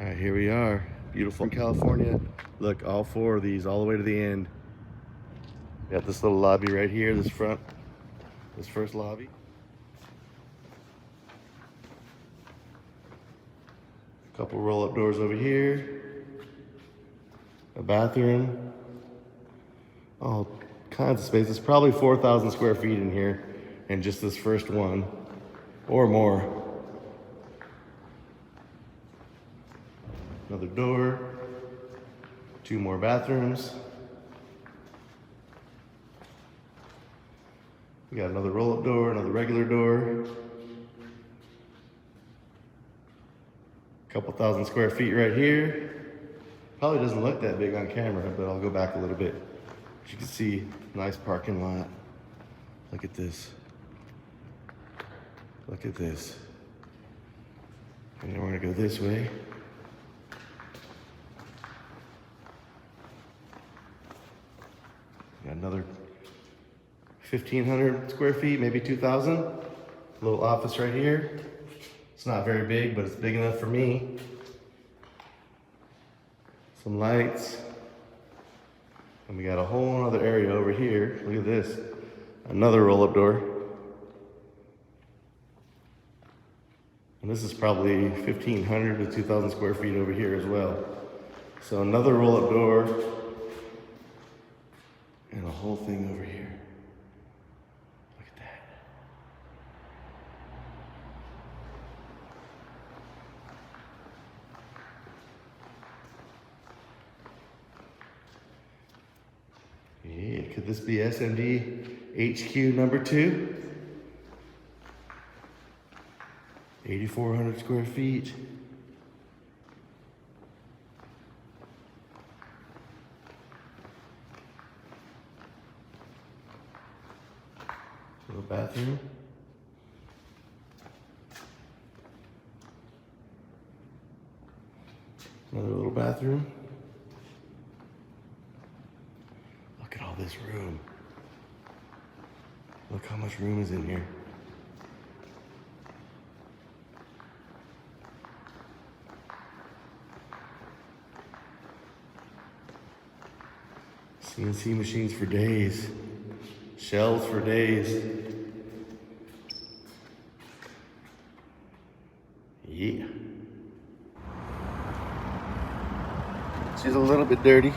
right, here we are. Beautiful California. Look, all four of these all the way to the end. Got this little lobby right here, this first lobby. A couple roll-up doors over here. A bathroom. All kinds of space. It's probably 4,000 square feet in here, and just this first one, or more. Another door. Two more bathrooms. We got another roll-up door, another regular door. Couple thousand square feet right here. Probably doesn't look that big on camera, but I'll go back a little bit. As you can see, nice parking lot. Look at this. Look at this. And then we're gonna go this way. Got another 1,500 square feet, maybe 2,000. Little office right here. It's not very big, but it's big enough for me. Some lights. And we got a whole other area over here. Look at this. Another roll-up door. And this is probably 1,500 to 2,000 square feet over here as well. So another roll-up door. And a whole thing over here. Look at that. Yeah, could this be SMD HQ number 2? 8,400 square feet. Little bathroom. Another little bathroom. Look at all this room. Look how much room is in here. CNC machines for days. Shelves for days. Yeah. She's a little bit dirty.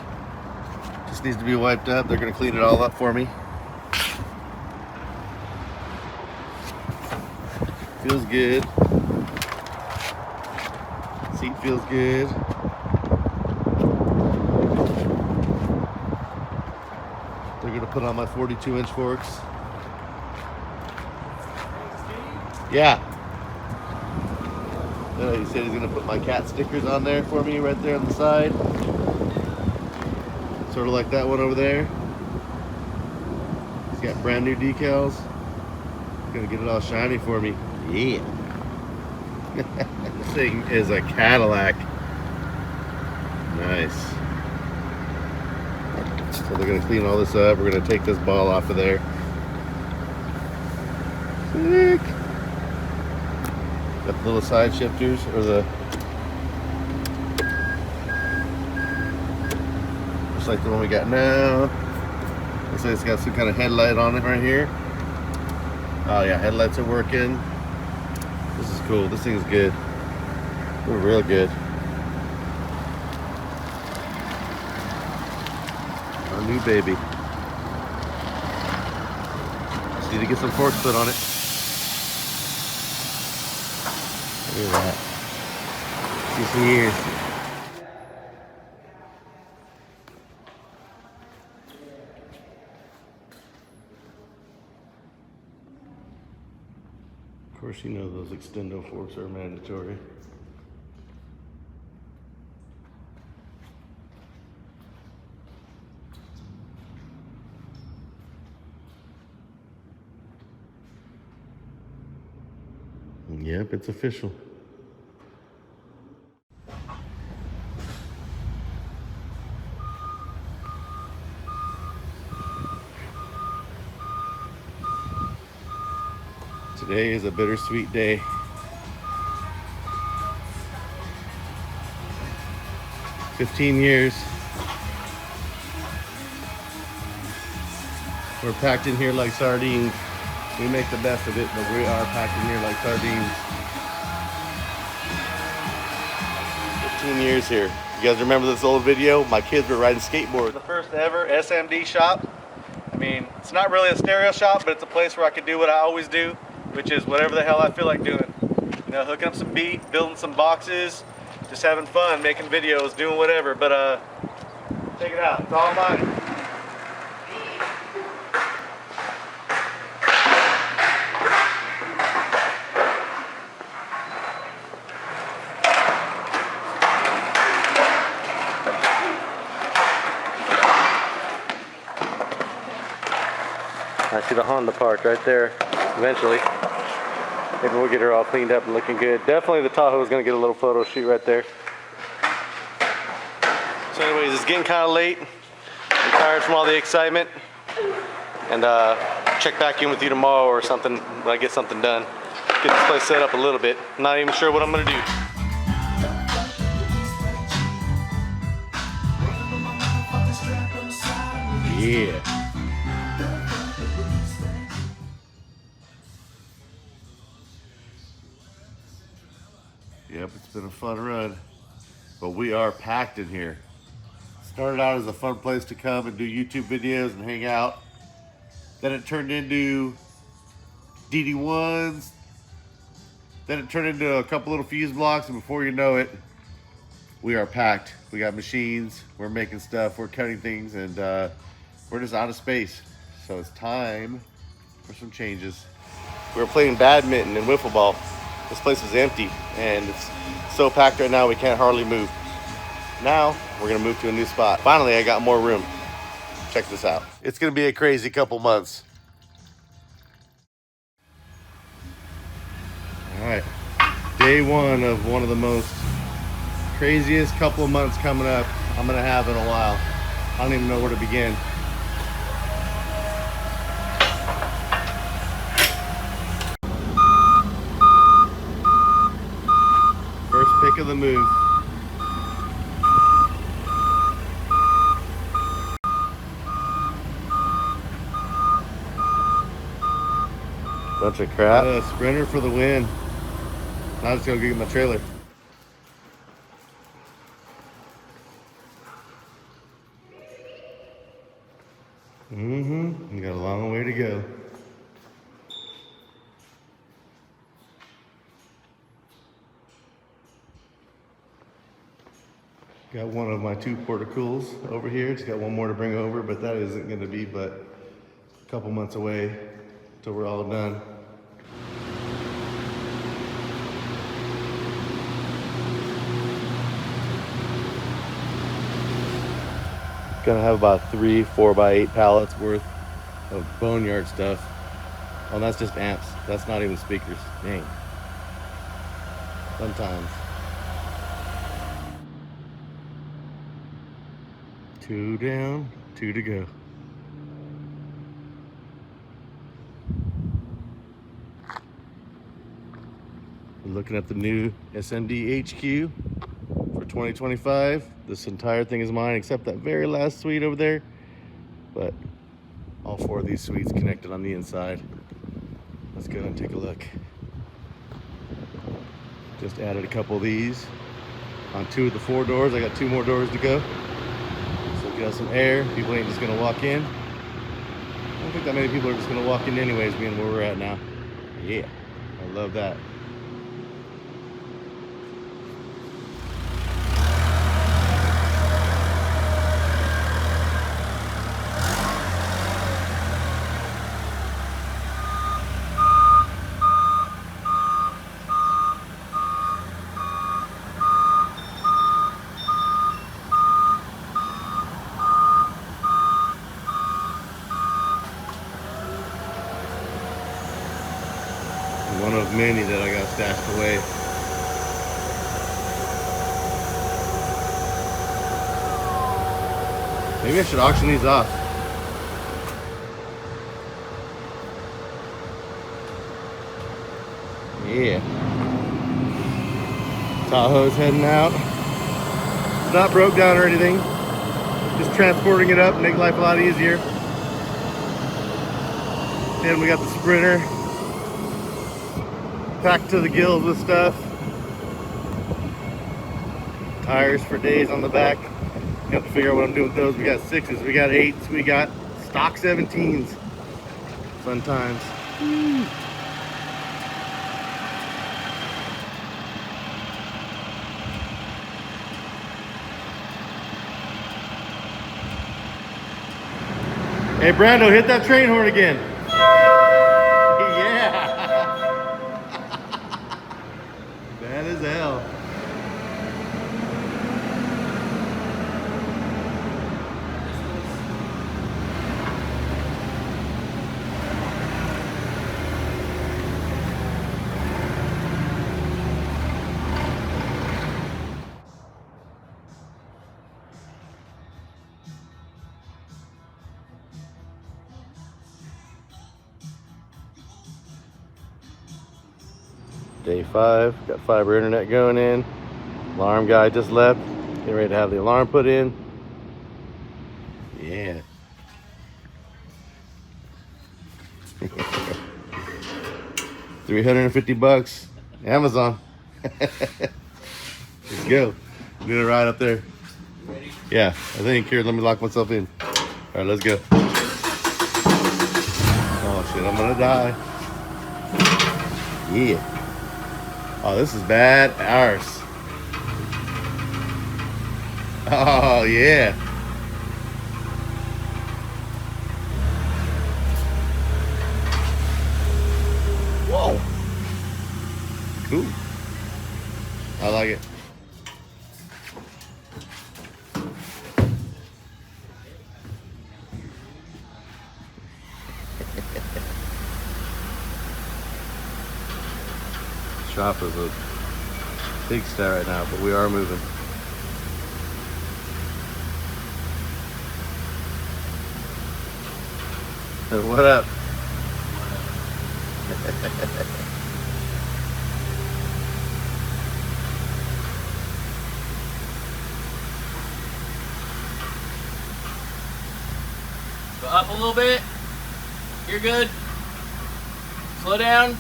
Just needs to be wiped up. They're gonna clean it all up for me. Feels good. Seat feels good. They're gonna put on my 42-inch forks. Yeah. He said he's gonna put my cat stickers on there for me right there on the side. Sort of like that one over there. He's got brand new decals. He's gonna get it all shiny for me. Yeah. This thing is a Cadillac. Nice. So they're gonna clean all this up. We're gonna take this ball off of there. Sick. Got the little side shifters, or the, just like the one we got now. Looks like it's got some kind of headlight on it right here. Oh yeah, headlights are working. This is cool. This thing is good. We're real good. Our new baby. Just need to get some forks put on it. Look at that. See some ears. Of course, you know those extendo forks are mandatory. Yep, it's official. Today is a bittersweet day. 15 years. We're packed in here like sardines. We make the best of it, but we are packed in here like sardines. 15 years here. You guys remember this old video? My kids were riding skateboards. The first ever SMD shop. I mean, it's not really a stereo shop, but it's a place where I can do what I always do, which is whatever the hell I feel like doing. You know, hooking up some beat, building some boxes, just having fun, making videos, doing whatever. But check it out, it's all mine. I see the Honda parked right there eventually. Maybe we'll get her all cleaned up and looking good. Definitely the Tahoe is going to get a little photo shoot right there. So anyways, it's getting kind of late. I'm tired from all the excitement. And check back in with you tomorrow or something when I get something done. Get this place set up a little bit. Not even sure what I'm going to do. Yeah. Yep, it's been a fun run, but we are packed in here. Started out as a fun place to come and do YouTube videos and hang out. Then it turned into DD1s. Then it turned into a couple little fuse blocks, and before you know it, we are packed. We got machines, we're making stuff, we're cutting things, and we're just out of space. So it's time for some changes. We were playing badminton and wiffle ball. This place is empty, and it's so packed right now we can't hardly move. Now, we're gonna move to a new spot. Finally, I got more room. Check this out. It's gonna be a crazy couple months. All right, day one of one of the most craziest couple of months coming up I'm gonna have in a while. I don't even know where to begin. First pick of the move. Bunch of crap. Sprinter for the win. Now let's go get my trailer. We got a long way to go. Got one of my two porta-cools over here. Just got one more to bring over, but that isn't gonna be but a couple months away till we're all done. Gonna have about 3 4x8 pallets worth of boneyard stuff. Oh, and that's just amps. That's not even speakers. Dang. Sometimes. 2 down, 2 to go. We're looking at the new SMD HQ for 2025. This entire thing is mine except that very last suite over there. But all 4 of these suites connected on the inside. Let's go and take a look. Just added a couple of these on 2 of the 4 doors. I got 2 more doors to go. So get us some air. People ain't just gonna walk in. I don't think that many people are just gonna walk in anyways, being where we're at now. Yeah, I love that. One of many that I got stashed away. Maybe I should auction these off. Yeah. Tahoe's heading out. It's not broke down or anything. Just transporting it up, make life a lot easier. Then we got the Sprinter packed to the gills with stuff. Tires for days on the back. You have to figure out what I'm doing with those. We got 6s, we got 8s, we got stock 17s. Fun times. Hey Brando, hit that train horn again. Yeah. Bad as hell. Day 5, got fiber internet going in. Alarm guy just left. Getting ready to have the alarm put in. Yeah. $350. Amazon. Let's go. I'm gonna ride up there. Ready? Yeah, I think. Here, let me lock myself in. All right, let's go. Oh shit, I'm gonna die. Yeah. Oh, this is bad arse. Oh yeah. Whoa. Cool. I like it. Shop is a big stat right now, but we are moving. What up? Go up a little bit. You're good. Slow down.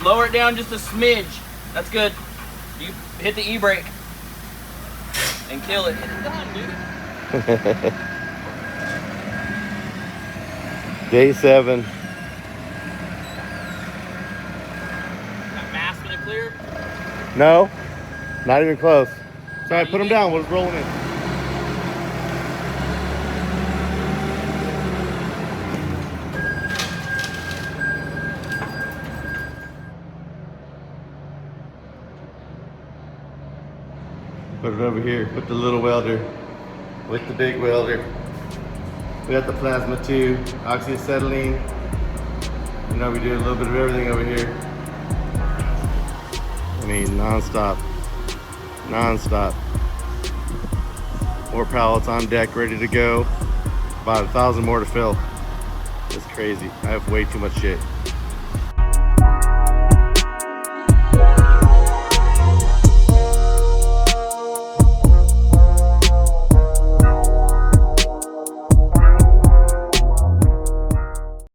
Lower it down just a smidge. That's good. You hit the e-brake and kill it. It's done, dude. Day 7. That mask gonna clear? No, not even close. Sorry, put them down. We're rolling in. Put it over here. Put the little welder with the big welder. We got the plasma too, oxyacetylene. You know, we do a little bit of everything over here. I mean, non-stop. Non-stop. More pallets on deck, ready to go. About 1,000 more to fill. It's crazy. I have way too much shit.